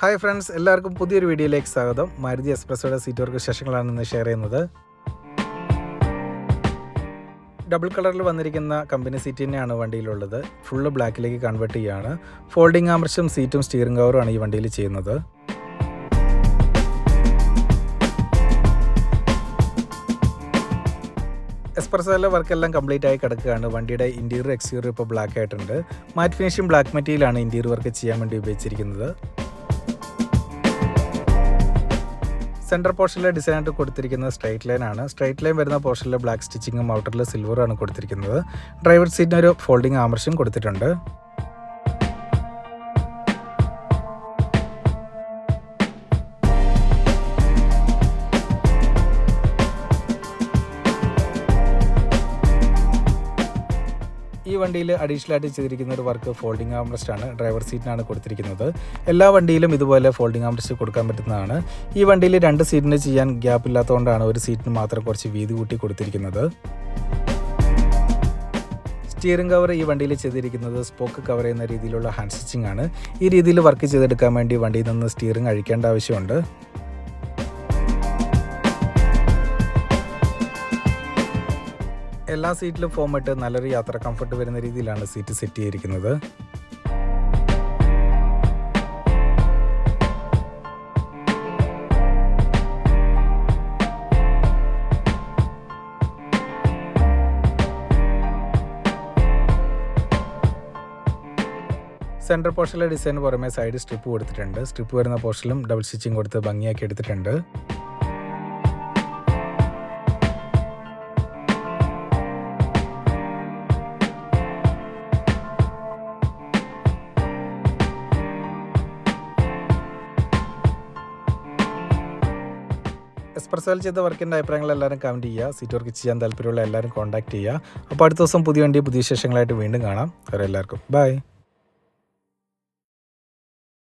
Hi friends, എല്ലാവർക്കും പുതിയൊരു വീഡിയോയിലേക്ക് സ്വാഗതം. മാരുതി എക്സ്പ്രസ്സോയുടെ സീറ്റ് വർക്ക് വിശേഷങ്ങളാണ് ഇന്ന് ഷെയർ ചെയ്യുന്നത്. ഡബിൾ കളറിൽ വന്നിരിക്കുന്ന കമ്പനി സീറ്റ് തന്നെയാണ് വണ്ടിയിലുള്ളത്. ഫുള്ള് ബ്ലാക്കിലേക്ക് കൺവേർട്ട് ചെയ്യുകയാണ്. ഫോൾഡിംഗ് ആംബ്രഷും സീറ്റും സ്റ്റിയറിംഗ് കവറുമാണ് ഈ വണ്ടിയിൽ ചെയ്യുന്നത്. എക്സ്പ്രസ്സോയിലെ വർക്കെല്ലാം കംപ്ലീറ്റ് ആയി കിടക്കുകയാണ്. വണ്ടിയുടെ ഇൻറ്റീരിയർ എക്സ്റ്റീരിയർ ഇപ്പോൾ ബ്ലാക്ക് ആയിട്ടുണ്ട്. മാറ്റ് ഫിനിഷിംഗ് ബ്ലാക്ക് മെറ്റീരിയലാണ് ഇൻറ്റീരിയർ വർക്ക് ചെയ്യാൻ വേണ്ടി ഉപയോഗിച്ചിരിക്കുന്നത്. സെൻറ്റർ പോർഷനിലെ ഡിസൈനായിട്ട് കൊടുത്തിരിക്കുന്നത് സ്ട്രൈറ്റ് ലൈൻ ആണ്. സ്ട്രൈറ്റ് ലൈൻ വരുന്ന പോർഷനിൽ ബ്ലാക്ക് സ്റ്റിച്ചിങ്ങും ഔട്ടറിൽ സിൽവറാണ് കൊടുത്തിരിക്കുന്നത്. ഡ്രൈവർ സീറ്റിന് ഒരു ഫോൾഡിംഗ് ആംബ്രഷും കൊടുത്തിട്ടുണ്ട്. ഈ വണ്ടിയിൽ അഡീഷണൽ ആയിട്ട് ചെയ്തിരിക്കുന്ന ഒരു വർക്ക് ഫോൾഡിംഗ് ആംബ്രസ്റ്റ് ആണ്. ഡ്രൈവർ സീറ്റിനാണ് കൊടുത്തിരിക്കുന്നത്. എല്ലാ വണ്ടിയിലും ഇതുപോലെ ഫോൾഡിംഗ് ആംബ്രസ്റ്റ് കൊടുക്കാൻ പറ്റുന്നതാണ്. ഈ വണ്ടിയിൽ 2 സീറ്റിന് ചെയ്യാൻ ഗ്യാപ്പ് ഇല്ലാത്തതുകൊണ്ടാണ് ഒരു സീറ്റിന് മാത്രം കുറച്ച് വീതി കൂട്ടി കൊടുത്തിരിക്കുന്നത്. സ്റ്റിയറിംഗ് കവർ ഈ വണ്ടിയിൽ ചെയ്തിരിക്കുന്നത് സ്പോക്ക് കവർ ചെയ്യുന്ന രീതിയിലുള്ള ഹാൻഡ് സ്റ്റിച്ചിങ് ആണ്. ഈ രീതിയിൽ വർക്ക് ചെയ്തെടുക്കാൻ വേണ്ടി വണ്ടിയിൽ നിന്ന് സ്റ്റിയറിംഗ് അഴിക്കേണ്ട ആവശ്യമുണ്ട്. എല്ലാ സീറ്റിലും ഫോം ഇട്ട് നല്ലൊരു യാത്ര കംഫർട്ട് വരുന്ന രീതിയിലാണ് സീറ്റ് സെറ്റ് ചെയ്തിരിക്കുന്നത്. സെൻറ്റർ പോർഷനിലെ ഡിസൈന് പുറമെ സൈഡ് സ്ട്രിപ്പ് കൊടുത്തിട്ടുണ്ട്. സ്ട്രിപ്പ് വരുന്ന പോർഷനിലും ഡബിൾ സ്റ്റിച്ചിങ് കൊടുത്ത് ഭംഗിയാക്കി എടുത്തിട്ടുണ്ട്. എക്സ്പ്രസ്സോയിൽ ചെയ്ത വർക്കിൻ്റെ അഭിപ്രായങ്ങൾ എല്ലാവരും കമൻറ്റ് ചെയ്യുക. സീറ്റ് വർക്ക് ചെയ്യാൻ താല്പര്യമുള്ള എല്ലാവരും കോൺടാക്ട് ചെയ്യുക. അപ്പോൾ അടുത്ത ദിവസം പുതിയ വണ്ടി പുതിയ വിശേഷങ്ങളായിട്ട് വീണ്ടും കാണാം. എല്ലാവർക്കും ബൈ.